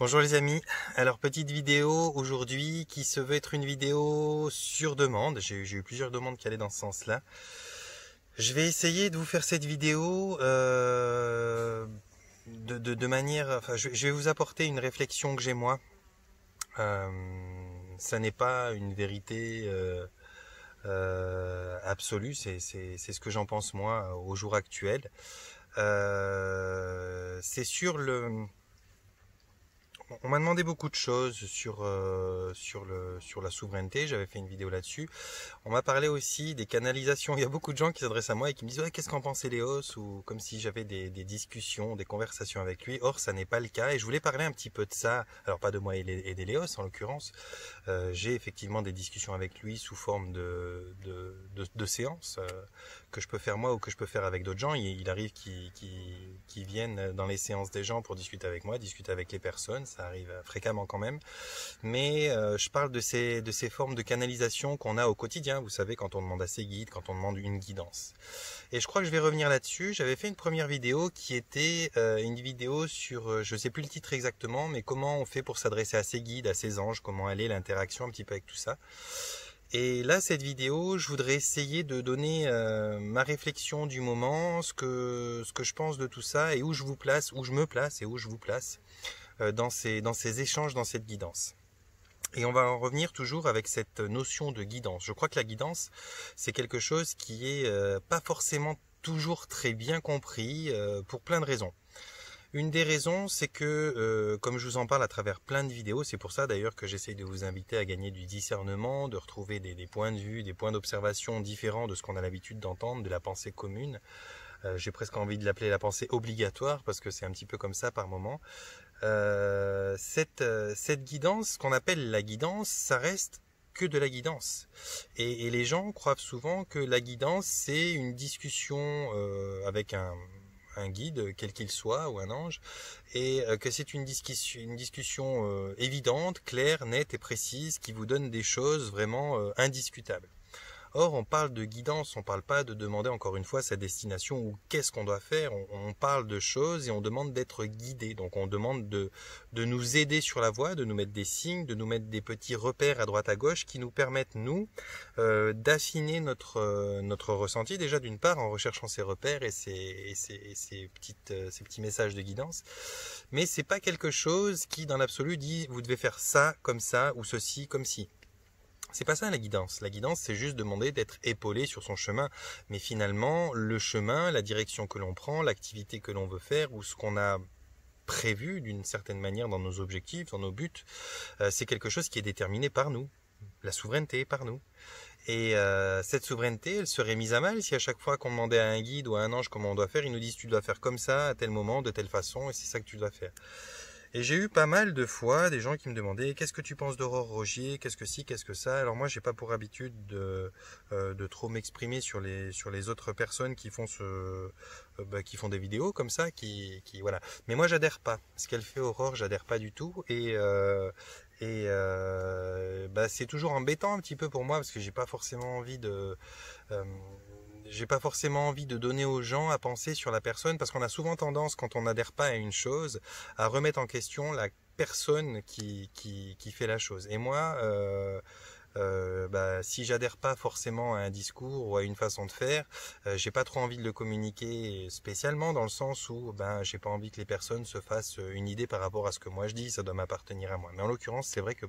Bonjour les amis, alors petite vidéo aujourd'hui qui se veut être une vidéo sur demande, j'ai eu plusieurs demandes qui allaient dans ce sens-là. Je vais essayer de vous faire cette vidéo de manière, enfin je vais vous apporter une réflexion que j'ai moi. Ça n'est pas une vérité absolue, c'est ce que j'en pense moi au jour actuel. C'est sur le... On m'a demandé beaucoup de choses sur la souveraineté, j'avais fait une vidéo là-dessus. On m'a parlé aussi des canalisations. Il y a beaucoup de gens qui s'adressent à moi et qui me disent ouais, qu'est-ce qu'en pensait Léos, ou comme si j'avais des discussions, des conversations avec lui. Or, ça n'est pas le cas et je voulais parler un petit peu de ça. Alors pas de moi et des Léos en l'occurrence. J'ai effectivement des discussions avec lui sous forme de séances que je peux faire moi ou que je peux faire avec d'autres gens. Il arrive qu'ils viennent dans les séances des gens pour discuter avec moi, discuter avec les personnes. Ça arrive fréquemment quand même. Mais je parle de ces formes de canalisation qu'on a au quotidien. Vous savez, quand on demande à ses guides, quand on demande une guidance. Et je crois que je vais revenir là-dessus. J'avais fait une première vidéo qui était une vidéo sur, je ne sais plus le titre exactement, mais comment on fait pour s'adresser à ses guides, à ses anges, comment elle est l'interaction un petit peu avec tout ça. Et là, cette vidéo, je voudrais essayer de donner ma réflexion du moment, ce que je pense de tout ça et où je vous place, où je me place et où je vous place dans ces échanges, dans cette guidance. Et on va en revenir toujours avec cette notion de guidance. Je crois que la guidance, c'est quelque chose qui est pas forcément toujours très bien compris pour plein de raisons. Une des raisons, c'est que, comme je vous en parle à travers plein de vidéos, c'est pour ça d'ailleurs que j'essaye de vous inviter à gagner du discernement, de retrouver des points de vue, des points d'observation différents de ce qu'on a l'habitude d'entendre, de la pensée commune. J'ai presque envie de l'appeler la pensée obligatoire, parce que c'est un petit peu comme ça par moment. Cette guidance, ce qu'on appelle la guidance, ça reste que de la guidance. Et les gens croient souvent que la guidance, c'est une discussion avec un guide, quel qu'il soit, ou un ange, et que c'est une discussion évidente, claire, nette et précise, qui vous donne des choses vraiment indiscutables. Or, on parle de guidance, on ne parle pas de demander encore une fois sa destination ou qu'est-ce qu'on doit faire. On parle de choses et on demande d'être guidé. Donc on demande de nous aider sur la voie, de nous mettre des signes, de nous mettre des petits repères à droite à gauche qui nous permettent, nous, d'affiner notre ressenti. Déjà d'une part en recherchant ces repères et ces petits messages de guidance. Mais c'est pas quelque chose qui dans l'absolu dit vous devez faire ça comme ça ou ceci comme ci. C'est pas ça la guidance. La guidance, c'est juste demander d'être épaulé sur son chemin. Mais finalement, le chemin, la direction que l'on prend, l'activité que l'on veut faire ou ce qu'on a prévu d'une certaine manière dans nos objectifs, dans nos buts, c'est quelque chose qui est déterminé par nous. La souveraineté par nous. Et cette souveraineté, elle serait mise à mal si à chaque fois qu'on demandait à un guide ou à un ange comment on doit faire, ils nous disent tu dois faire comme ça, à tel moment, de telle façon, et c'est ça que tu dois faire. Et j'ai eu pas mal de fois des gens qui me demandaient qu'est-ce que tu penses d'Aurore Rogier, qu'est-ce que ci, qu'est-ce que ça. Alors moi j'ai pas pour habitude de trop m'exprimer sur les autres personnes qui font qui font des vidéos comme ça, qui voilà. Mais moi j'adhère pas. Ce qu'elle fait Aurore, j'adhère pas du tout c'est toujours embêtant un petit peu pour moi parce que j'ai pas forcément envie de donner aux gens à penser sur la personne, parce qu'on a souvent tendance, quand on n'adhère pas à une chose, à remettre en question la personne qui fait la chose. Et moi, si j'adhère pas forcément à un discours ou à une façon de faire, j'ai pas trop envie de le communiquer spécialement, dans le sens où j'ai pas envie que les personnes se fassent une idée par rapport à ce que moi je dis, ça doit m'appartenir à moi. Mais en l'occurrence, c'est vrai que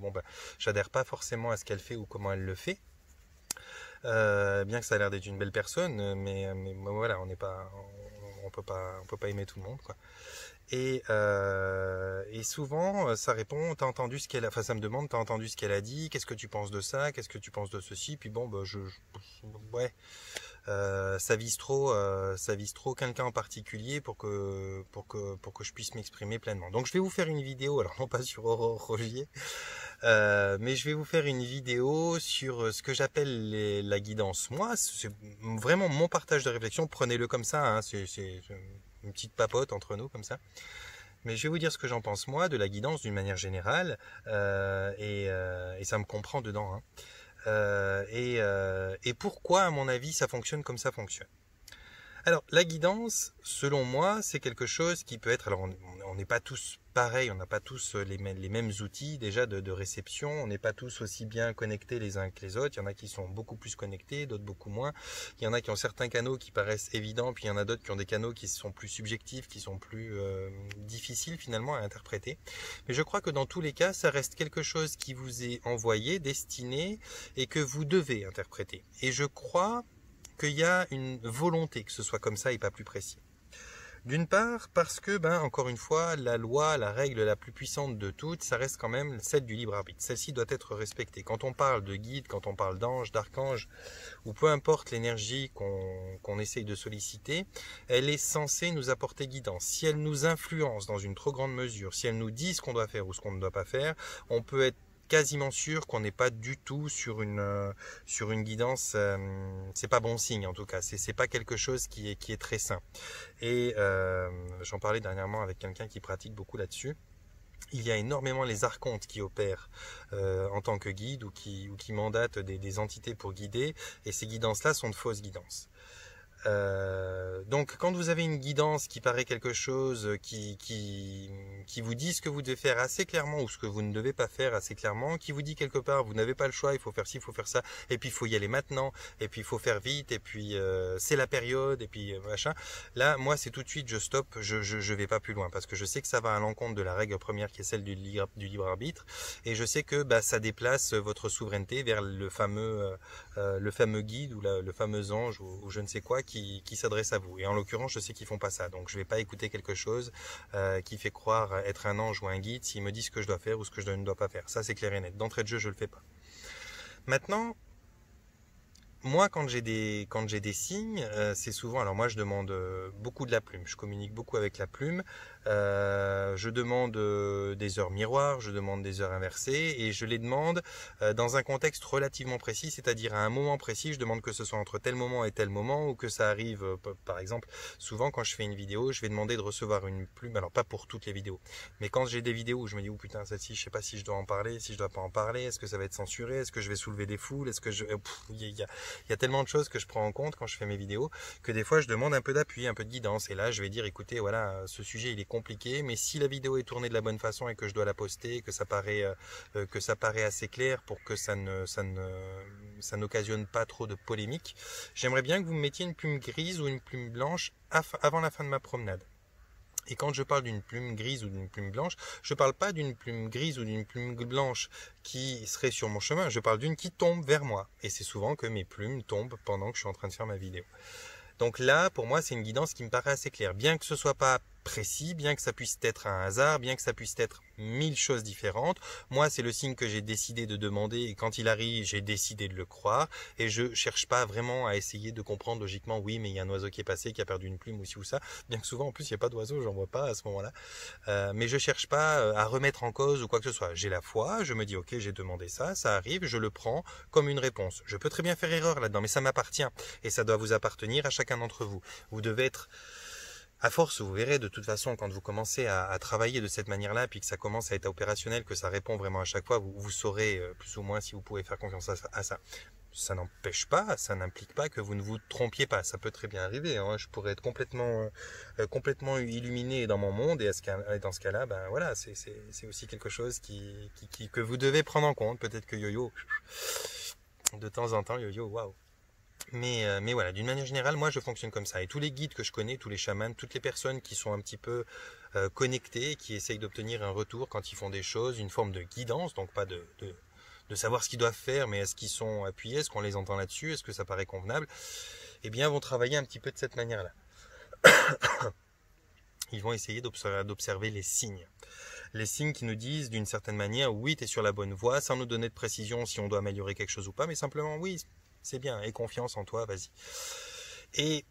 j'adhère pas forcément à ce qu'elle fait ou comment elle le fait. Bien que ça a l'air d'être une belle personne, mais voilà, on peut pas aimer tout le monde, quoi. Et souvent, ça répond, t'as entendu ce qu'elle a, enfin ça me demande, t'as entendu ce qu'elle a dit, qu'est-ce que tu penses de ça, qu'est-ce que tu penses de ceci, puis ouais. Ça vise trop quelqu'un en particulier pour que je puisse m'exprimer pleinement. Donc je vais vous faire une vidéo, alors non pas sur Aurore Rogier, mais je vais vous faire une vidéo sur ce que j'appelle la guidance. Moi, c'est vraiment mon partage de réflexion. Prenez-le comme ça, hein, c'est une petite papote entre nous comme ça. Mais je vais vous dire ce que j'en pense moi de la guidance d'une manière générale, et ça me comprend dedans. Hein. Et pourquoi, à mon avis, ça fonctionne comme ça fonctionne. Alors, la guidance, selon moi, c'est quelque chose qui peut être... Alors, on n'est pas tous pareils, on n'a pas tous les mêmes outils déjà de réception, on n'est pas tous aussi bien connectés les uns que les autres. Il y en a qui sont beaucoup plus connectés, d'autres beaucoup moins. Il y en a qui ont certains canaux qui paraissent évidents, puis il y en a d'autres qui ont des canaux qui sont plus subjectifs, qui sont plus difficiles finalement à interpréter. Mais je crois que dans tous les cas, ça reste quelque chose qui vous est envoyé, destiné, et que vous devez interpréter. Et je crois qu'il y a une volonté que ce soit comme ça et pas plus précis. D'une part, parce que, encore une fois, la loi, la règle la plus puissante de toutes, ça reste quand même celle du libre arbitre. Celle-ci doit être respectée. Quand on parle de guide, quand on parle d'ange, d'archange, ou peu importe l'énergie qu'on essaye de solliciter, elle est censée nous apporter guidance. Si elle nous influence dans une trop grande mesure, si elle nous dit ce qu'on doit faire ou ce qu'on ne doit pas faire, on peut être quasiment sûr qu'on n'est pas du tout sur une guidance, c'est pas bon signe en tout cas, c'est pas quelque chose qui est très sain. Et j'en parlais dernièrement avec quelqu'un qui pratique beaucoup là-dessus. Il y a énormément les archontes qui opèrent en tant que guide ou qui mandatent des entités pour guider, et ces guidances-là sont de fausses guidances. Donc quand vous avez une guidance qui paraît quelque chose qui vous dit ce que vous devez faire assez clairement ou ce que vous ne devez pas faire assez clairement, qui vous dit quelque part vous n'avez pas le choix, il faut faire ci, il faut faire ça, et puis il faut y aller maintenant, et puis il faut faire vite, et puis c'est la période, et puis machin, là moi c'est tout de suite je stoppe, je vais pas plus loin, parce que je sais que ça va à l'encontre de la règle première qui est celle du libre arbitre, et je sais que ça déplace votre souveraineté vers le fameux guide ou le fameux ange ou je ne sais quoi qui s'adresse à vous. Et en l'occurrence, je sais qu'ils font pas ça. Donc, je vais pas écouter quelque chose qui fait croire être un ange ou un guide s'il me dit ce que je dois faire ou ce que je ne dois pas faire. Ça, c'est clair et net. D'entrée de jeu, je le fais pas. Maintenant, moi, quand j'ai des signes, c'est souvent... Alors moi, je demande beaucoup de la plume. Je communique beaucoup avec la plume. Je demande des heures miroirs, je demande des heures inversées, et je les demande dans un contexte relativement précis, c'est-à-dire à un moment précis. Je demande que ce soit entre tel moment et tel moment, ou que ça arrive, par exemple, souvent quand je fais une vidéo, je vais demander de recevoir une plume. Alors pas pour toutes les vidéos, mais quand j'ai des vidéos où je me dis, oh putain, celle-ci, je sais pas si je dois en parler, si je dois pas en parler, est-ce que ça va être censuré, est-ce que je vais soulever des foules, est-ce que il y a tellement de choses que je prends en compte quand je fais mes vidéos, que des fois je demande un peu d'appui, un peu de guidance, et là je vais dire, écoutez, voilà, ce sujet il est compliqué, mais si la vidéo est tournée de la bonne façon et que je dois la poster, que ça paraît assez clair pour que ça n'occasionne pas trop de polémique, j'aimerais bien que vous me mettiez une plume grise ou une plume blanche avant la fin de ma promenade. Et quand je parle d'une plume grise ou d'une plume blanche, je ne parle pas d'une plume grise ou d'une plume blanche qui serait sur mon chemin, je parle d'une qui tombe vers moi. Et c'est souvent que mes plumes tombent pendant que je suis en train de faire ma vidéo. Donc là, pour moi, c'est une guidance qui me paraît assez claire. Bien que ce soit pas précis, bien que ça puisse être un hasard, bien que ça puisse être 1000 choses différentes, moi, c'est le signe que j'ai décidé de demander, et quand il arrive, j'ai décidé de le croire, et je cherche pas vraiment à essayer de comprendre logiquement, oui, mais il y a un oiseau qui est passé, qui a perdu une plume, ou ci ou ça, bien que souvent, en plus, il n'y a pas d'oiseau, j'en vois pas à ce moment-là, mais je cherche pas à remettre en cause ou quoi que ce soit. J'ai la foi, je me dis, ok, j'ai demandé ça, ça arrive, je le prends comme une réponse. Je peux très bien faire erreur là-dedans, mais ça m'appartient, et ça doit vous appartenir à chacun d'entre vous. Vous devez être... À force, vous verrez de toute façon, quand vous commencez à travailler de cette manière-là, puis que ça commence à être opérationnel, que ça répond vraiment à chaque fois, vous saurez plus ou moins si vous pouvez faire confiance à ça. Ça n'empêche pas, ça n'implique pas que vous ne vous trompiez pas. Ça peut très bien arriver. Hein. Je pourrais être complètement illuminé dans mon monde, et dans ce cas-là, voilà, c'est aussi quelque chose que vous devez prendre en compte. Peut-être que yo-yo, de temps en temps, yo-yo, waouh. Mais voilà, d'une manière générale, moi je fonctionne comme ça. Et tous les guides que je connais, tous les chamans, toutes les personnes qui sont un petit peu connectées, qui essayent d'obtenir un retour quand ils font des choses, une forme de guidance, donc pas de savoir ce qu'ils doivent faire, mais est-ce qu'ils sont appuyés, est-ce qu'on les entend là-dessus, est-ce que ça paraît convenable, eh bien vont travailler un petit peu de cette manière-là. Ils vont essayer d'observer les signes. Les signes qui nous disent d'une certaine manière, oui, tu es sur la bonne voie, sans nous donner de précision si on doit améliorer quelque chose ou pas, mais simplement, oui, c'est bien, aie confiance en toi, vas-y. Et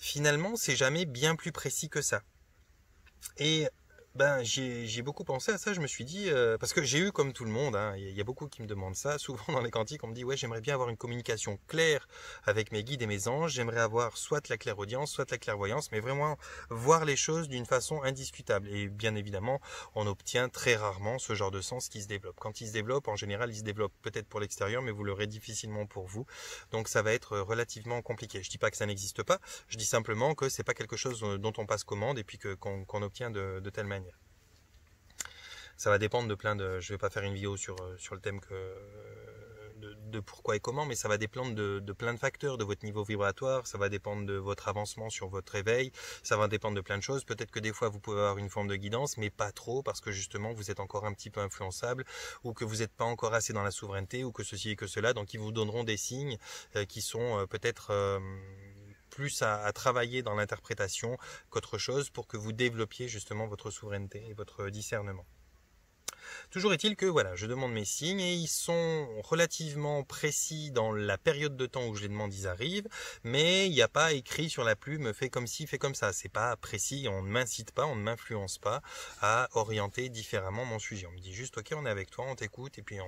finalement, c'est jamais bien plus précis que ça. Et Ben, j'ai beaucoup pensé à ça, je me suis dit, parce que j'ai eu comme tout le monde, hein, il y a beaucoup qui me demandent ça, souvent dans les cantiques on me dit ouais j'aimerais bien avoir une communication claire avec mes guides et mes anges, j'aimerais avoir soit la clairaudience, soit la clairvoyance, mais vraiment voir les choses d'une façon indiscutable. Et bien évidemment, on obtient très rarement ce genre de sens qui se développe. Quand il se développe, en général il se développe peut-être pour l'extérieur, mais vous l'aurez difficilement pour vous, donc ça va être relativement compliqué. Je dis pas que ça n'existe pas, je dis simplement que c'est pas quelque chose dont on passe commande et puis qu'on obtient de telle manière. Ça va dépendre de plein de... Je vais pas faire une vidéo sur le thème de pourquoi et comment, mais ça va dépendre de plein de facteurs, de votre niveau vibratoire, ça va dépendre de votre avancement sur votre réveil, ça va dépendre de plein de choses. Peut-être que des fois vous pouvez avoir une forme de guidance, mais pas trop, parce que justement vous êtes encore un petit peu influençable, ou que vous n'êtes pas encore assez dans la souveraineté, ou que ceci et que cela, donc ils vous donneront des signes qui sont peut-être... plus à travailler dans l'interprétation qu'autre chose pour que vous développiez justement votre souveraineté et votre discernement. Toujours est-il que voilà, je demande mes signes et ils sont relativement précis dans la période de temps où je les demande, ils arrivent, mais il n'y a pas écrit sur la plume fait comme ci, fait comme ça. C'est pas précis, on ne m'incite pas, on ne m'influence pas à orienter différemment mon sujet. On me dit juste ok, on est avec toi, on t'écoute et puis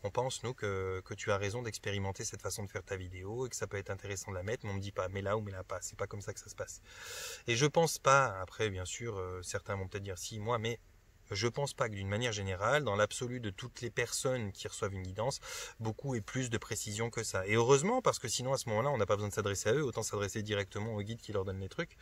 on pense nous que tu as raison d'expérimenter cette façon de faire ta vidéo et que ça peut être intéressant de la mettre, mais on me dit pas mets là ou mets là pas. C'est pas comme ça que ça se passe. Et je pense pas, après bien sûr, certains vont peut-être dire si moi, mais je pense pas que d'une manière générale, dans l'absolu de toutes les personnes qui reçoivent une guidance, beaucoup aient plus de précision que ça. Et heureusement, parce que sinon à ce moment-là, on n'a pas besoin de s'adresser à eux, autant s'adresser directement au guide qui leur donne les trucs.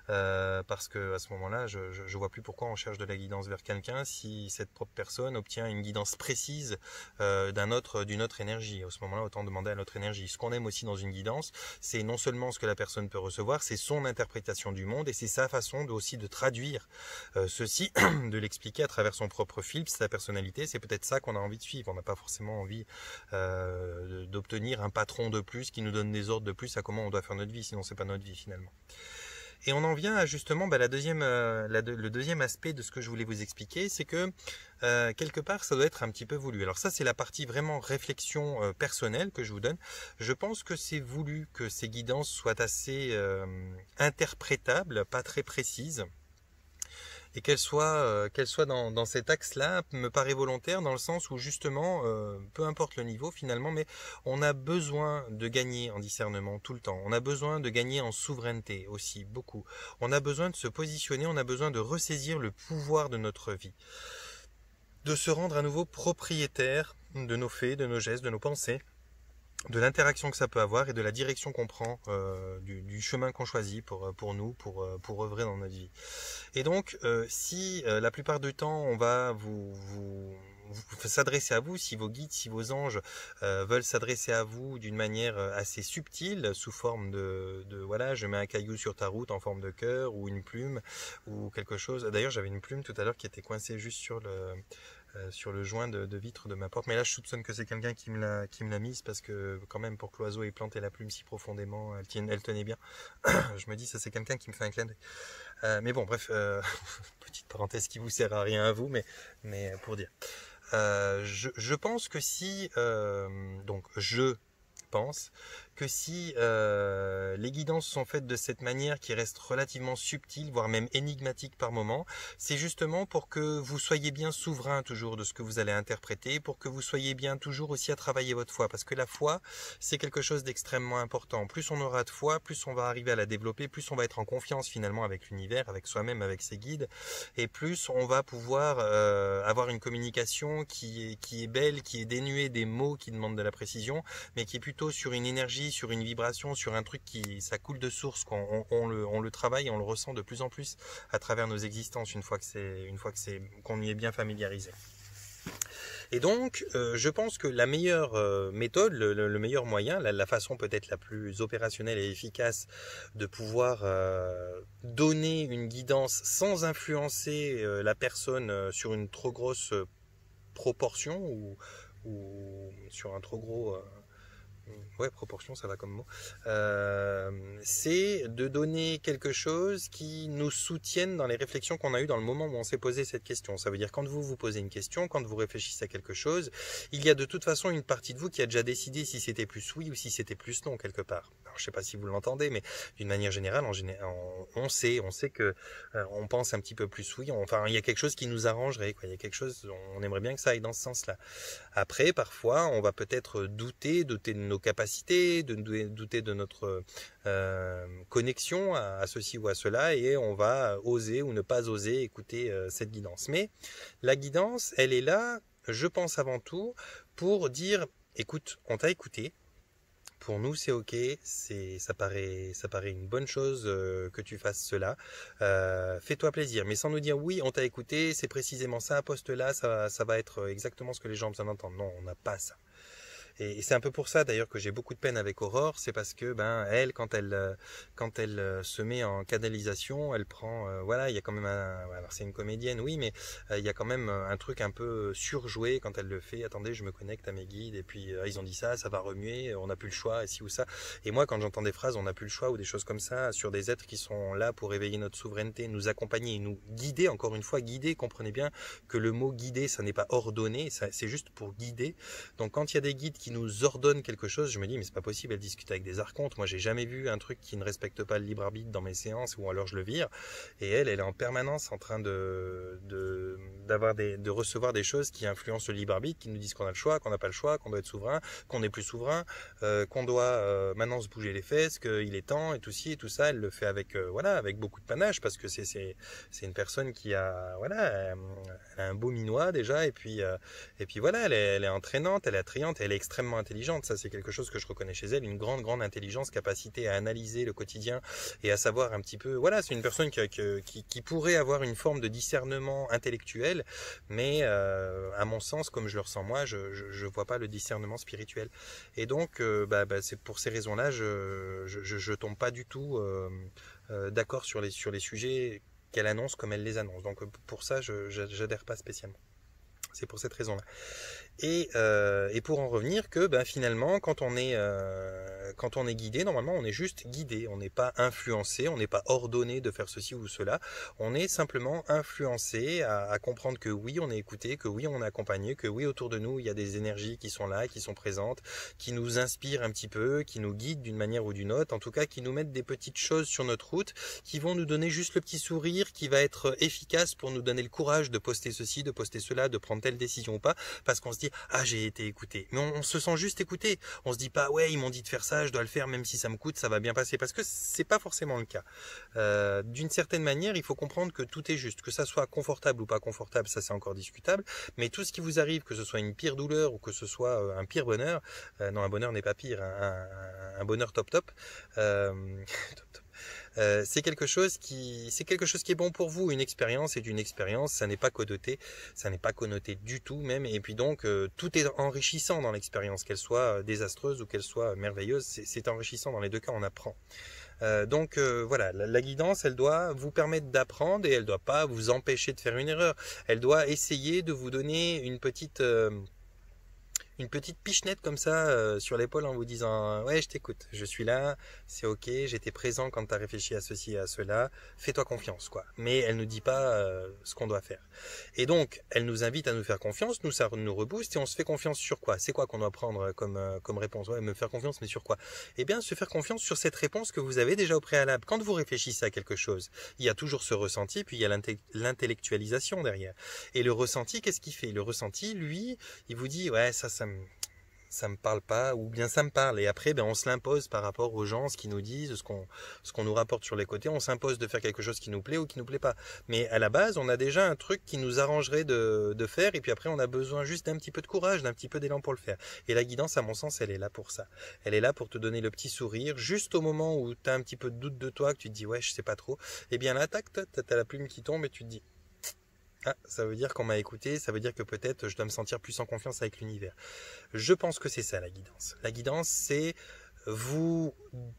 Parce que à ce moment-là, je vois plus pourquoi on cherche de la guidance vers quelqu'un si cette propre personne obtient une guidance précise d'une autre énergie. À ce moment-là, autant demander à l'autre énergie. Ce qu'on aime aussi dans une guidance, c'est non seulement ce que la personne peut recevoir, c'est son interprétation du monde et c'est sa façon aussi de traduire ceci, de l'expliquer à travers son propre film, sa personnalité. C'est peut-être ça qu'on a envie de suivre. On n'a pas forcément envie d'obtenir un patron de plus qui nous donne des ordres de plus à comment on doit faire notre vie, sinon c'est pas notre vie finalement. Et on en vient à justement le deuxième aspect de ce que je voulais vous expliquer, c'est que quelque part ça doit être un petit peu voulu. Alors ça c'est la partie vraiment réflexion personnelle que je vous donne. Je pense que c'est voulu que ces guidances soient assez interprétables, pas très précises. Et qu'elle soit dans cet axe-là, me paraît volontaire dans le sens où justement, peu importe le niveau finalement, mais on a besoin de gagner en discernement tout le temps. On a besoin de gagner en souveraineté aussi, beaucoup. On a besoin de se positionner, on a besoin de ressaisir le pouvoir de notre vie. De se rendre à nouveau propriétaire de nos faits, de nos gestes, de nos pensées, de l'interaction que ça peut avoir et de la direction qu'on prend, du chemin qu'on choisit pour nous, pour œuvrer dans notre vie. Et donc, si la plupart du temps, on va vous s'adresser à vous, si vos guides, si vos anges veulent s'adresser à vous d'une manière assez subtile, sous forme de voilà, je mets un caillou sur ta route en forme de cœur, ou une plume, ou quelque chose. D'ailleurs, j'avais une plume tout à l'heure qui était coincée juste sur le joint de vitre de ma porte, mais là je soupçonne que c'est quelqu'un qui me l'a mise, parce que quand même pour que l'oiseau ait planté la plume si profondément, elle tenait bien. Je me dis ça c'est quelqu'un qui me fait un clin d'œil. Mais bon bref, petite parenthèse qui vous sert à rien à vous, mais pour dire. Je pense que si pense que si les guidances sont faites de cette manière qui reste relativement subtile, voire même énigmatique par moment, c'est justement pour que vous soyez bien souverain toujours de ce que vous allez interpréter, pour que vous soyez bien toujours aussi à travailler votre foi, parce que la foi, c'est quelque chose d'extrêmement important. Plus on aura de foi, plus on va arriver à la développer, plus on va être en confiance finalement avec l'univers, avec soi-même, avec ses guides, et plus on va pouvoir avoir une communication qui est belle, qui est dénuée des mots qui demandent de la précision, mais qui est plutôt sur une énergie, sur une vibration, sur un truc ça coule de source, on le travaille et on le ressent de plus en plus à travers nos existences une fois qu'on y est bien familiarisé. Et donc, je pense que la meilleure méthode, le meilleur moyen, la façon peut-être la plus opérationnelle et efficace de pouvoir donner une guidance sans influencer la personne sur une trop grosse proportion ou sur un trop gros Ouais, proportion, ça va comme mot. C'est de donner quelque chose qui nous soutienne dans les réflexions qu'on a eues dans le moment où on s'est posé cette question. Ça veut dire quand vous vous posez une question, quand vous réfléchissez à quelque chose, il y a de toute façon une partie de vous qui a déjà décidé si c'était plus oui ou si c'était plus non quelque part. Alors, je sais pas si vous l'entendez, mais d'une manière générale, on sait que on pense un petit peu plus oui. Enfin, il y a quelque chose qui nous arrangerait, quoi. Il y a quelque chose, on aimerait bien que ça aille dans ce sens-là. Après, parfois, on va peut-être douter de nos capacités, douter de notre connexion à ceci ou à cela, et on va oser ou ne pas oser écouter cette guidance. Mais la guidance, elle est là, je pense avant tout, pour dire, écoute, on t'a écouté, pour nous c'est ok, ça paraît une bonne chose que tu fasses cela, fais-toi plaisir, mais sans nous dire oui on t'a écouté, c'est précisément ça, poste là, ça va être exactement ce que les gens ont besoin d'entendre. Non, on n'a pas ça. Et c'est un peu pour ça d'ailleurs que j'ai beaucoup de peine avec Aurore, c'est parce que elle, quand elle se met en canalisation, elle prend, voilà, il y a quand même alors c'est une comédienne, oui, mais il y a quand même un truc un peu surjoué quand elle le fait. Attendez, je me connecte à mes guides et puis ils ont dit ça va remuer, on n'a plus le choix, et ci ou ça. Et moi, quand j'entends des phrases, on n'a plus le choix ou des choses comme ça sur des êtres qui sont là pour éveiller notre souveraineté, nous accompagner, nous guider. Encore une fois, guider. Comprenez bien que le mot guider, ça n'est pas ordonner, c'est juste pour guider. Donc quand il y a des guides qui nous ordonnent quelque chose, je me dis mais c'est pas possible, elle discute avec des archontes. Moi j'ai jamais vu un truc qui ne respecte pas le libre arbitre dans mes séances, ou alors je le vire. Et elle est en permanence en train de recevoir des choses qui influencent le libre arbitre, qui nous disent qu'on a le choix, qu'on n'a pas le choix, qu'on doit être souverain, qu'on n'est plus souverain, qu'on doit maintenant se bouger les fesses, qu'il est temps et tout ci et tout ça. Elle le fait avec avec beaucoup de panache, parce que c'est une personne qui a elle a un beau minois déjà, et puis voilà, elle est entraînante, elle est attrayante, elle est extrêmement intelligente. Ça c'est quelque chose que je reconnais chez elle, une grande intelligence, capacité à analyser le quotidien et à savoir un petit peu, voilà, c'est une personne qui pourrait avoir une forme de discernement intellectuel, mais à mon sens, comme je le ressens moi, je vois pas le discernement spirituel. Et donc c'est pour ces raisons-là, je tombe pas du tout d'accord sur les sujets qu'elle annonce comme elle les annonce. Donc pour ça, j'adhère pas spécialement. C'est pour cette raison-là. Et pour en revenir que finalement quand on est guidé, normalement on est juste guidé, on n'est pas influencé, on n'est pas ordonné de faire ceci ou cela, on est simplement influencé à comprendre que oui on est écouté, que oui on est accompagné, que oui autour de nous il y a des énergies qui sont là, qui sont présentes, qui nous inspirent un petit peu, qui nous guident d'une manière ou d'une autre, en tout cas qui nous mettent des petites choses sur notre route, qui vont nous donner juste le petit sourire qui va être efficace pour nous donner le courage de poster ceci, de poster cela, de prendre telle décision ou pas, parce qu'on se dit ah j'ai été écouté, mais on se sent juste écouté, on se dit pas ouais ils m'ont dit de faire ça, je dois le faire même si ça me coûte, ça va bien passer, parce que c'est pas forcément le cas. D'une certaine manière il faut comprendre que tout est juste, que ça soit confortable ou pas confortable, ça c'est encore discutable, mais tout ce qui vous arrive, que ce soit une pire douleur ou que ce soit un pire bonheur, non un bonheur n'est pas pire, un bonheur top top, c'est quelque chose qui est bon pour vous. Une expérience est une expérience, ça n'est pas connoté du tout même, et puis donc tout est enrichissant dans l'expérience, qu'elle soit désastreuse ou qu'elle soit merveilleuse, c'est enrichissant, dans les deux cas on apprend. Donc voilà, la guidance elle doit vous permettre d'apprendre, et elle doit pas vous empêcher de faire une erreur, elle doit essayer de vous donner une petite pichenette comme ça sur l'épaule, en vous disant ouais je t'écoute, je suis là, c'est ok, j'étais présent quand tu as réfléchi à ceci et à cela, fais-toi confiance quoi. Mais elle nous dit pas ce qu'on doit faire. Et donc elle nous invite à nous faire confiance, nous ça nous rebooste, et on se fait confiance sur quoi? C'est quoi qu'on doit prendre comme réponse? Ouais, me faire confiance, mais sur quoi? Eh bien se faire confiance sur cette réponse que vous avez déjà au préalable. Quand vous réfléchissez à quelque chose, il y a toujours ce ressenti, puis il y a l'intellectualisation derrière. Et le ressenti, qu'est-ce qu'il fait? Le ressenti, lui, il vous dit ouais ça me parle pas, ou bien ça me parle, et après on se l'impose par rapport aux gens, ce qu'ils nous disent, ce qu'on nous rapporte sur les côtés, on s'impose de faire quelque chose qui nous plaît ou qui nous plaît pas. Mais à la base on a déjà un truc qui nous arrangerait de faire, et puis après on a besoin juste d'un petit peu de courage, d'un petit peu d'élan pour le faire. Et la guidance, à mon sens, elle est là pour ça. Elle est là pour te donner le petit sourire juste au moment où tu as un petit peu de doute de toi, que tu te dis ouais je sais pas trop, et bien là tac, t'as la plume qui tombe et tu te dis ah, ça veut dire qu'on m'a écouté, ça veut dire que peut-être je dois me sentir plus en confiance avec l'univers. Je pense que c'est ça la guidance. La guidance, c'est vous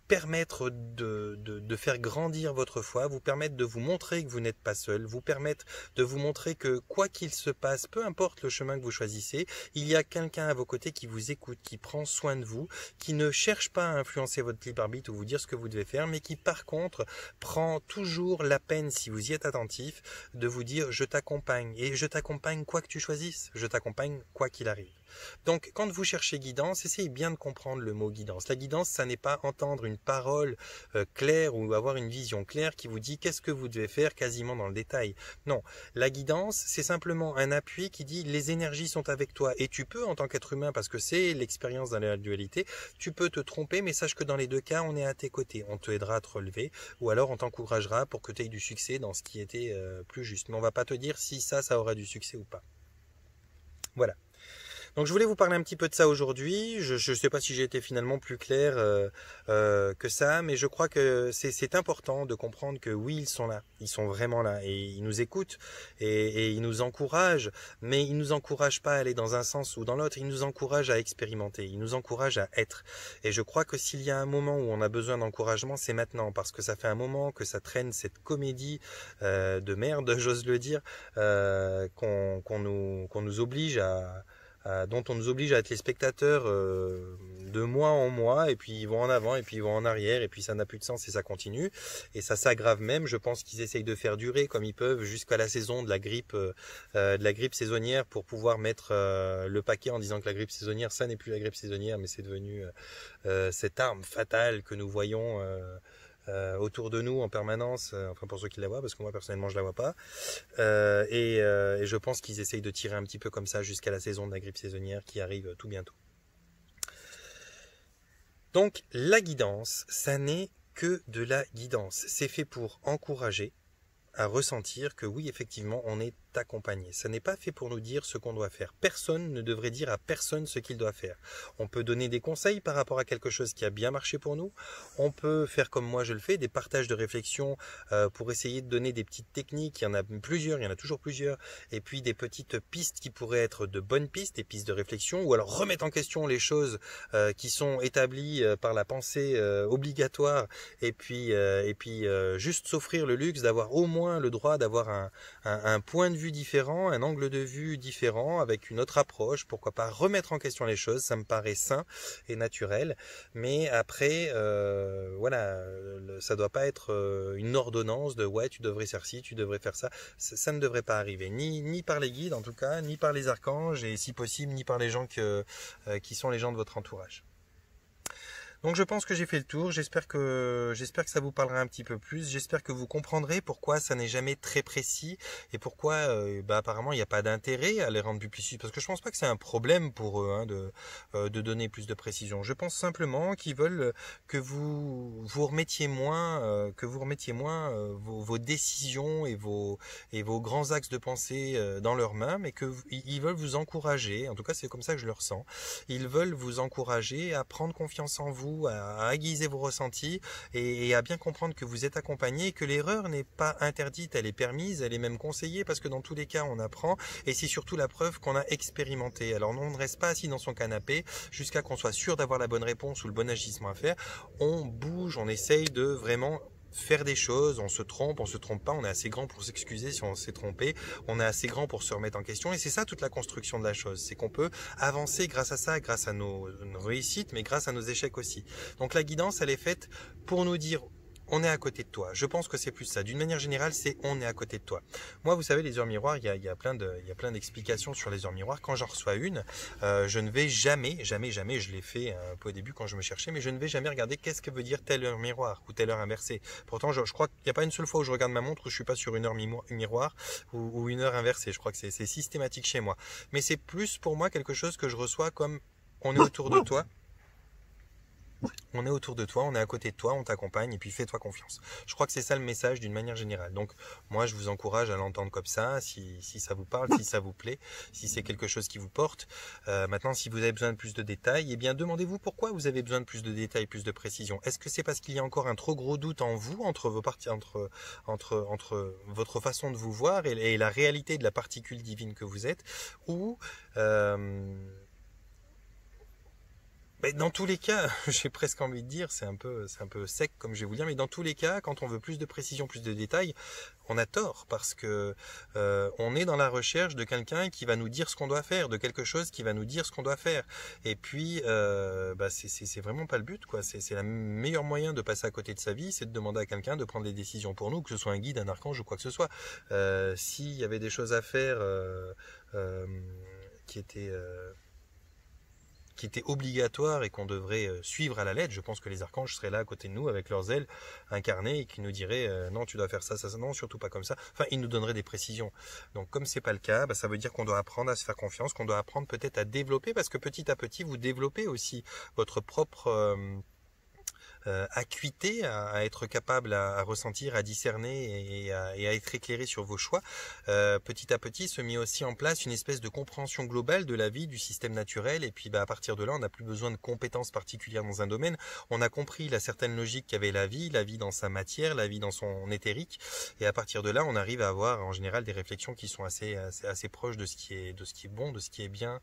permettre de faire grandir votre foi, vous permettre de vous montrer que vous n'êtes pas seul, vous permettre de vous montrer que quoi qu'il se passe, peu importe le chemin que vous choisissez, il y a quelqu'un à vos côtés qui vous écoute, qui prend soin de vous, qui ne cherche pas à influencer votre libre arbitre ou vous dire ce que vous devez faire, mais qui par contre prend toujours la peine, si vous y êtes attentif, de vous dire je t'accompagne, et je t'accompagne quoi que tu choisisses, je t'accompagne quoi qu'il arrive. Donc, quand vous cherchez guidance, essayez bien de comprendre le mot guidance. La guidance, ça n'est pas entendre une parole claire ou avoir une vision claire qui vous dit qu'est-ce que vous devez faire quasiment dans le détail. Non, la guidance, c'est simplement un appui qui dit les énergies sont avec toi. Et tu peux, en tant qu'être humain, parce que c'est l'expérience dans la dualité, tu peux te tromper, mais sache que dans les deux cas, on est à tes côtés. On t'aidera à te relever, ou alors on t'encouragera pour que tu aies du succès dans ce qui était plus juste. Mais on va pas te dire si ça aura du succès ou pas. Voilà. Donc je voulais vous parler un petit peu de ça aujourd'hui. Je ne sais pas si j'ai été finalement plus clair que ça, mais je crois que c'est important de comprendre que oui, ils sont là, ils sont vraiment là et ils nous écoutent et ils nous encouragent, mais ils nous encouragent pas à aller dans un sens ou dans l'autre, ils nous encouragent à expérimenter, ils nous encouragent à être. Et je crois que s'il y a un moment où on a besoin d'encouragement, c'est maintenant, parce que ça fait un moment que ça traîne cette comédie de merde, j'ose le dire, qu'on nous oblige dont on nous oblige à être les spectateurs de mois en mois, et puis ils vont en avant, et puis ils vont en arrière, et puis ça n'a plus de sens, et ça continue, et ça s'aggrave même. Je pense qu'ils essayent de faire durer comme ils peuvent jusqu'à la saison de la grippe saisonnière, pour pouvoir mettre le paquet en disant que la grippe saisonnière, ça n'est plus la grippe saisonnière, mais c'est devenu cette arme fatale que nous voyons autour de nous en permanence, enfin pour ceux qui la voient, parce que moi personnellement je la vois pas, et je pense qu'ils essayent de tirer un petit peu comme ça jusqu'à la saison de la grippe saisonnière qui arrive tout bientôt. Donc la guidance, ça n'est que de la guidance, c'est fait pour encourager à ressentir que oui, effectivement, on est accompagné. Ça n'est pas fait pour nous dire ce qu'on doit faire. Personne ne devrait dire à personne ce qu'il doit faire. On peut donner des conseils par rapport à quelque chose qui a bien marché pour nous. On peut faire comme moi je le fais, des partages de réflexion pour essayer de donner des petites techniques. Il y en a plusieurs, il y en a toujours plusieurs. Et puis des petites pistes qui pourraient être de bonnes pistes, des pistes de réflexion, ou alors remettre en question les choses qui sont établies par la pensée obligatoire, et puis juste s'offrir le luxe d'avoir au moins le droit d'avoir un point de vue différent, un angle de vue différent, avec une autre approche. Pourquoi pas remettre en question les choses, ça me paraît sain et naturel. Mais après, voilà, ça doit pas être une ordonnance de ouais, tu devrais faire ci, tu devrais faire ça. Ça ne devrait pas arriver, ni par les guides en tout cas, ni par les archanges, et si possible, ni par les gens qui sont les gens de votre entourage. Donc je pense que j'ai fait le tour, j'espère que ça vous parlera un petit peu plus, j'espère que vous comprendrez pourquoi ça n'est jamais très précis, et pourquoi apparemment il n'y a pas d'intérêt à les rendre plus précis, parce que je pense pas que c'est un problème pour eux de donner plus de précision. Je pense simplement qu'ils veulent que vous remettiez moins vos décisions et vos grands axes de pensée dans leurs mains, mais ils veulent vous encourager, en tout cas c'est comme ça que je le ressens, ils veulent vous encourager à prendre confiance en vous, à aiguiser vos ressentis et à bien comprendre que vous êtes accompagné, et que l'erreur n'est pas interdite, elle est permise, elle est même conseillée, parce que dans tous les cas on apprend, et c'est surtout la preuve qu'on a expérimenté. Alors on ne reste pas assis dans son canapé jusqu'à qu'on soit sûr d'avoir la bonne réponse ou le bon agissement à faire, on bouge, on essaye de vraiment faire des choses, on se trompe pas, on est assez grand pour s'excuser si on s'est trompé, on est assez grand pour se remettre en question, et c'est ça toute la construction de la chose, c'est qu'on peut avancer grâce à ça, grâce à nos réussites, mais grâce à nos échecs aussi. Donc la guidance, elle est faite pour nous dire on est à côté de toi. Je pense que c'est plus ça. D'une manière générale, c'est on est à côté de toi. Moi, vous savez, les heures miroirs, il y a plein d'explications sur les heures miroirs. Quand j'en reçois une, je ne vais jamais, je l'ai fait un peu au début quand je me cherchais, mais je ne vais jamais regarder qu'est-ce que veut dire telle heure miroir ou telle heure inversée. Pourtant, je crois qu'il n'y a pas une seule fois où je regarde ma montre où je suis pas sur une heure miroir ou une heure inversée. Je crois que c'est systématique chez moi. Mais c'est plus pour moi quelque chose que je reçois comme on est autour de toi. On est autour de toi, on est à côté de toi, on t'accompagne, et puis fais-toi confiance. Je crois que c'est ça le message d'une manière générale. Donc moi je vous encourage à l'entendre comme ça, si ça vous parle, si ça vous plaît, si c'est quelque chose qui vous porte. Maintenant, si vous avez besoin de plus de détails, eh bien demandez-vous pourquoi vous avez besoin de plus de détails, plus de précision. Est-ce que c'est parce qu'il y a encore un trop gros doute en vous, entre vos parties, entre votre façon de vous voir et la réalité de la particule divine que vous êtes, ou Mais dans tous les cas, j'ai presque envie de dire, c'est un peu sec comme je vais vous dire, mais dans tous les cas, quand on veut plus de précision, plus de détails, on a tort parce que on est dans la recherche de quelqu'un qui va nous dire ce qu'on doit faire, de quelque chose qui va nous dire ce qu'on doit faire. Et puis, c'est vraiment pas le but, quoi. C'est le meilleur moyen de passer à côté de sa vie, c'est de demander à quelqu'un de prendre des décisions pour nous, que ce soit un guide, un archange ou quoi que ce soit. S'il y avait des choses à faire euh, qui étaient obligatoire et qu'on devrait suivre à la lettre, je pense que les archanges seraient là à côté de nous avec leurs ailes incarnées et qui nous diraient non, tu dois faire ça, ça, non, surtout pas comme ça. Enfin, ils nous donneraient des précisions. Donc comme c'est pas le cas, ça veut dire qu'on doit apprendre à se faire confiance, qu'on doit apprendre peut-être à développer parce que petit à petit vous développez aussi votre propre acuité à être capable à ressentir, à discerner et à être éclairé sur vos choix. Petit à petit se met aussi en place une espèce de compréhension globale de la vie, du système naturel et puis à partir de là on n'a plus besoin de compétences particulières dans un domaine. On a compris la certaine logique qu'avait la vie dans sa matière, la vie dans son éthérique et à partir de là on arrive à avoir en général des réflexions qui sont assez proches de ce qui est bon, de ce qui est bien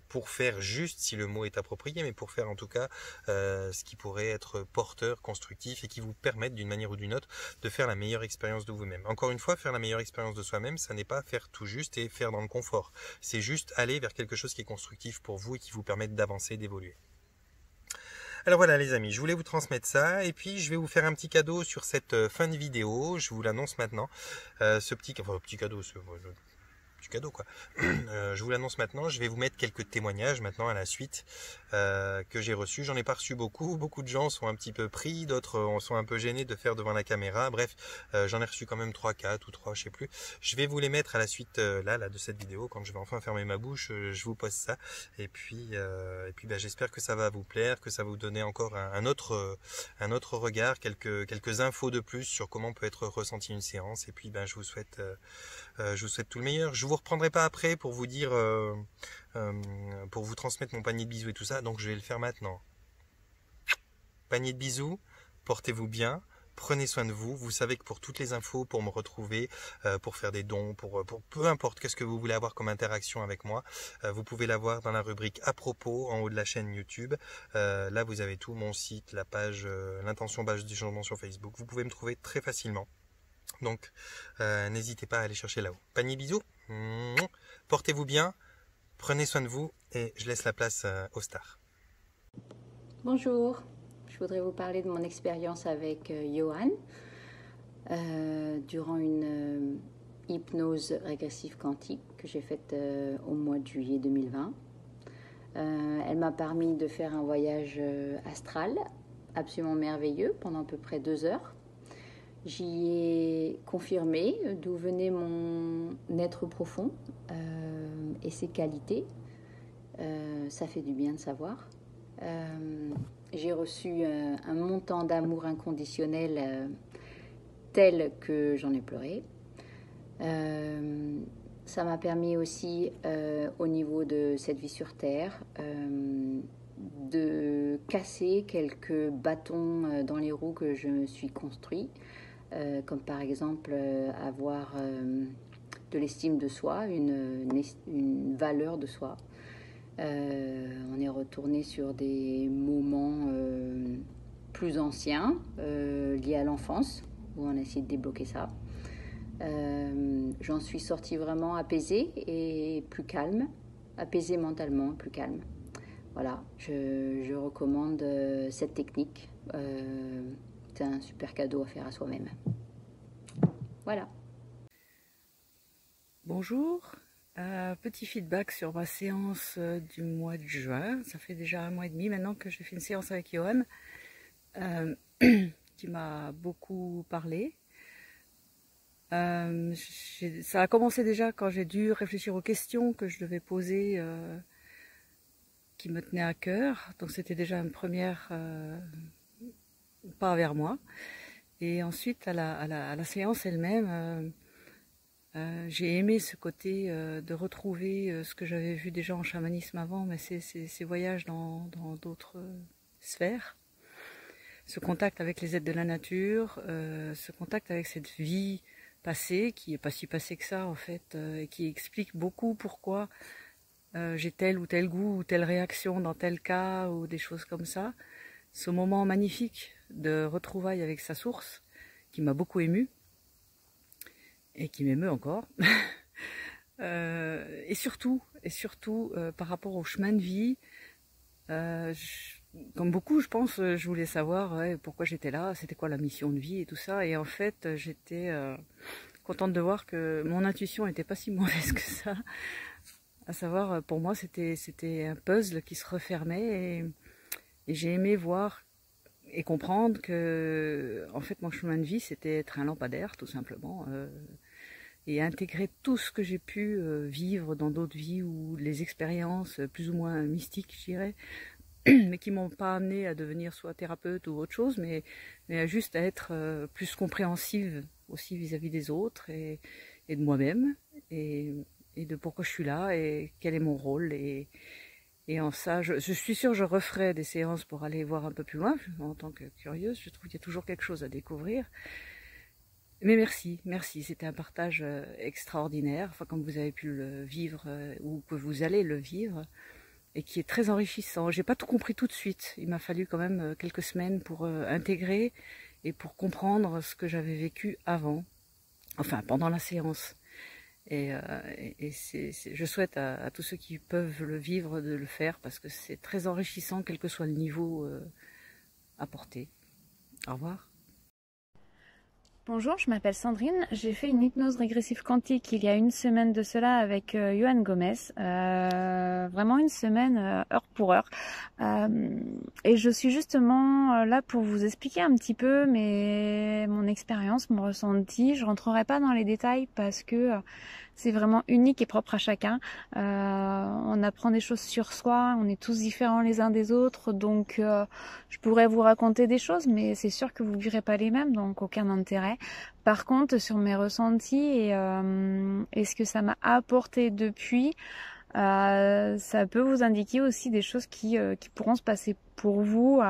pour faire juste, si le mot est approprié, mais pour faire en tout cas ce qui pourrait être porteur, constructif et qui vous permette d'une manière ou d'une autre de faire la meilleure expérience de vous-même. Encore une fois, faire la meilleure expérience de soi-même, ça n'est pas faire tout juste et faire dans le confort. C'est juste aller vers quelque chose qui est constructif pour vous et qui vous permette d'avancer, d'évoluer. Alors voilà les amis, je voulais vous transmettre ça et puis je vais vous faire un petit cadeau sur cette fin de vidéo, je vous l'annonce maintenant. Ce petit cadeau, cadeau quoi. Je vous l'annonce maintenant, je vais vous mettre quelques témoignages maintenant à la suite que j'ai reçus. J'en ai pas reçu beaucoup de gens sont un petit peu pris, d'autres sont un peu gênés de faire devant la caméra. Bref, j'en ai reçu quand même 3, 4 ou 3, je sais plus. Je vais vous les mettre à la suite là de cette vidéo quand je vais enfin fermer ma bouche, je vous pose ça et puis j'espère que ça va vous plaire, que ça va vous donner encore un autre regard, quelques infos de plus sur comment peut être ressentie une séance et puis je vous souhaite tout le meilleur. Je vous reprendrai pas après pour vous dire, pour vous transmettre mon panier de bisous et tout ça, donc je vais le faire maintenant. Panier de bisous, portez-vous bien, prenez soin de vous. Vous savez que pour toutes les infos, pour me retrouver, pour faire des dons, pour peu importe qu'est-ce que vous voulez avoir comme interaction avec moi, vous pouvez l'avoir dans la rubrique à propos en haut de la chaîne YouTube. Là, vous avez tout, mon site, la page, l'intention base du changement sur Facebook. Vous pouvez me trouver très facilement. Donc, n'hésitez pas à aller chercher là-haut. Panier bisous, portez-vous bien, prenez soin de vous et je laisse la place aux stars. Bonjour, je voudrais vous parler de mon expérience avec Johan durant une hypnose régressive quantique que j'ai faite au mois de juillet 2020. Elle m'a permis de faire un voyage astral absolument merveilleux pendant à peu près 2 heures. J'y ai confirmé d'où venait mon être profond et ses qualités. Ça fait du bien de savoir. J'ai reçu un montant d'amour inconditionnel tel que j'en ai pleuré. Ça m'a permis aussi, au niveau de cette vie sur Terre, de casser quelques bâtons dans les roues que je me suis construit. Comme par exemple avoir de l'estime de soi, une valeur de soi. On est retourné sur des moments plus anciens, liés à l'enfance, où on a essayé de débloquer ça. J'en suis sortie vraiment apaisée et plus calme, apaisée mentalement, plus calme. Voilà, je recommande cette technique. C'est un super cadeau à faire à soi-même. Voilà. Bonjour, petit feedback sur ma séance du mois de juin. Ça fait déjà 1 mois et demi maintenant que j'ai fait une séance avec Johan qui m'a beaucoup parlé. Ça a commencé déjà quand j'ai dû réfléchir aux questions que je devais poser qui me tenaient à cœur. Donc c'était déjà une première pas vers moi. Et ensuite à la séance elle-même, j'ai aimé ce côté de retrouver ce que j'avais vu déjà en chamanisme avant, mais ces voyages dans d'autres sphères. Ce contact avec les êtres de la nature, ce contact avec cette vie passée, qui n'est pas si passée que ça en fait, et qui explique beaucoup pourquoi j'ai tel ou tel goût ou telle réaction dans tel cas ou des choses comme ça. Ce moment magnifique de retrouvailles avec sa source qui m'a beaucoup émue et qui m'émeut encore. Et surtout par rapport au chemin de vie, comme beaucoup, je pense, je voulais savoir pourquoi j'étais là, c'était quoi la mission de vie et tout ça. Et en fait, j'étais contente de voir que mon intuition n'était pas si mauvaise que ça. À savoir, pour moi, c'était un puzzle qui se refermait et j'ai aimé voir et comprendre que, en fait, mon chemin de vie, c'était être un lampadaire, tout simplement. Et intégrer tout ce que j'ai pu vivre dans d'autres vies ou les expériences plus ou moins mystiques, je dirais, mais qui m'ont pas amené à devenir soit thérapeute ou autre chose, mais juste à être plus compréhensive aussi vis-à-vis des autres et de moi-même et de pourquoi je suis là et quel est mon rôle. Et en ça, je suis sûre que je referai des séances pour aller voir un peu plus loin. En tant que curieuse, je trouve qu'il y a toujours quelque chose à découvrir. Mais merci, c'était un partage extraordinaire, enfin comme vous avez pu le vivre ou que vous allez le vivre, et qui est très enrichissant. J'ai pas tout compris tout de suite, il m'a fallu quand même quelques semaines pour intégrer et pour comprendre ce que j'avais vécu avant, enfin pendant la séance. Et je souhaite à tous ceux qui peuvent le vivre de le faire parce que c'est très enrichissant quel que soit le niveau apporté. Au revoir. Bonjour, je m'appelle Sandrine. J'ai fait une hypnose régressive quantique il y a une semaine de cela avec Johan Gomez. Vraiment une semaine heure pour heure. Et je suis justement là pour vous expliquer un petit peu mon expérience, mon ressenti. Je rentrerai pas dans les détails parce que c'est vraiment unique et propre à chacun. On apprend des choses sur soi, on est tous différents les uns des autres, donc je pourrais vous raconter des choses, mais c'est sûr que vous ne verrez pas les mêmes, donc aucun intérêt. Par contre, sur mes ressentis et ce que ça m'a apporté depuis, ça peut vous indiquer aussi des choses qui pourront se passer pour vous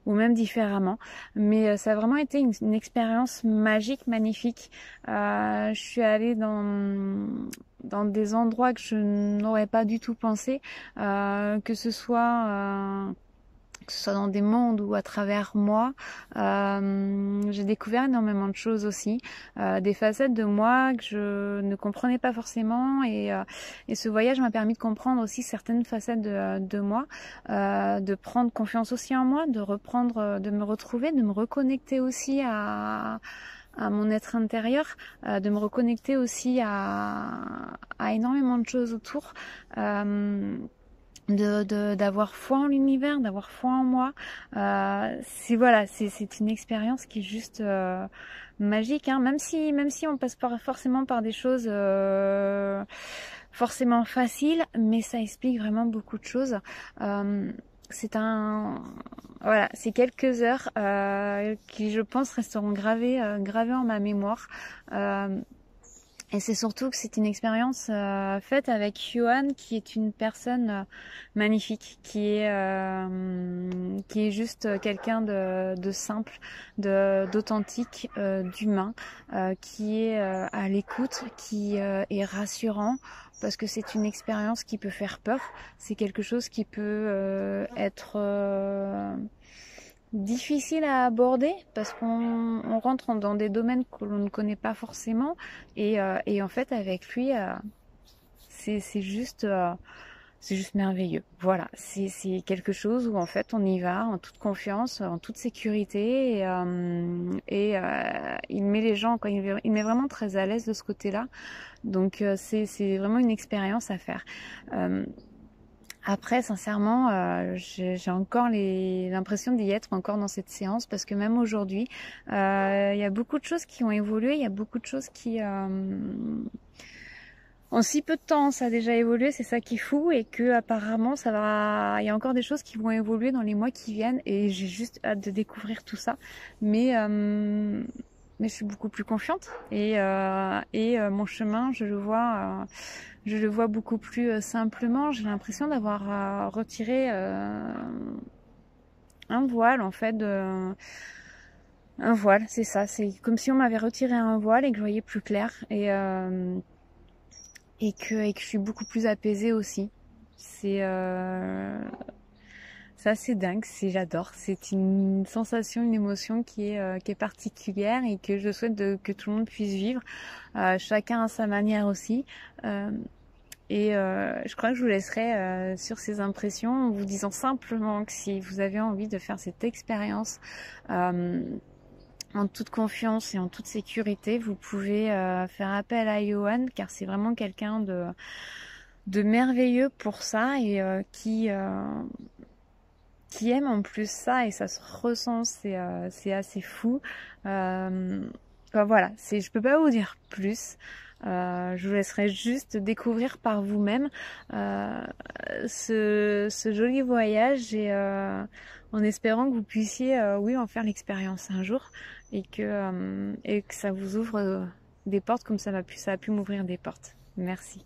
ou même différemment, mais ça a vraiment été une expérience magique, magnifique. Je suis allée dans des endroits que je n'aurais pas du tout pensé, que ce soit dans des mondes ou à travers moi. J'ai découvert énormément de choses aussi, des facettes de moi que je ne comprenais pas forcément, et ce voyage m'a permis de comprendre aussi certaines facettes de moi, de prendre confiance aussi en moi, de me retrouver, de me reconnecter aussi à mon être intérieur, de me reconnecter aussi à énormément de choses autour, d'avoir foi en l'univers, d'avoir foi en moi. C'est une expérience qui est juste magique, hein. Même si on passe pas forcément par des choses forcément faciles, mais ça explique vraiment beaucoup de choses. C'est quelques heures qui, je pense, resteront gravées en ma mémoire. Et c'est surtout que c'est une expérience faite avec Johan, qui est une personne magnifique, qui est juste quelqu'un de simple, d'authentique, d'humain, qui est à l'écoute, qui est rassurant, parce que c'est une expérience qui peut faire peur. C'est quelque chose qui peut être difficile à aborder parce qu'on rentre dans des domaines que l'on ne connaît pas forcément, et en fait avec lui c'est juste merveilleux. Voilà, c'est quelque chose où en fait on y va en toute confiance, en toute sécurité, et il met les gens, quoi, il met vraiment très à l'aise de ce côté-là. Donc c'est vraiment une expérience à faire. Après, sincèrement, j'ai encore l'impression d'y être encore dans cette séance, parce que même aujourd'hui, il y a beaucoup de choses qui ont évolué, il y a beaucoup de choses qui... en si peu de temps, ça a déjà évolué, c'est ça qui est fou, et que apparemment, il y a encore des choses qui vont évoluer dans les mois qui viennent, et j'ai juste hâte de découvrir tout ça. Mais je suis beaucoup plus confiante, et mon chemin, je le vois beaucoup plus simplement. J'ai l'impression d'avoir retiré un voile, en fait. Un voile, c'est ça. C'est comme si on m'avait retiré un voile et que je voyais plus clair. Et que je suis beaucoup plus apaisée aussi. C'est assez dingue, j'adore. C'est une sensation, une émotion qui est particulière et que je souhaite que tout le monde puisse vivre, chacun à sa manière aussi. Je crois que je vous laisserai sur ces impressions en vous disant simplement que si vous avez envie de faire cette expérience en toute confiance et en toute sécurité, vous pouvez faire appel à Johan, car c'est vraiment quelqu'un de merveilleux pour ça et qui aime en plus ça, et ça se ressent, c'est assez fou. Voilà, je peux pas vous dire plus. Je vous laisserai juste découvrir par vous-même ce joli voyage, et en espérant que vous puissiez en faire l'expérience un jour, et que ça vous ouvre des portes comme ça a pu m'ouvrir des portes. Merci.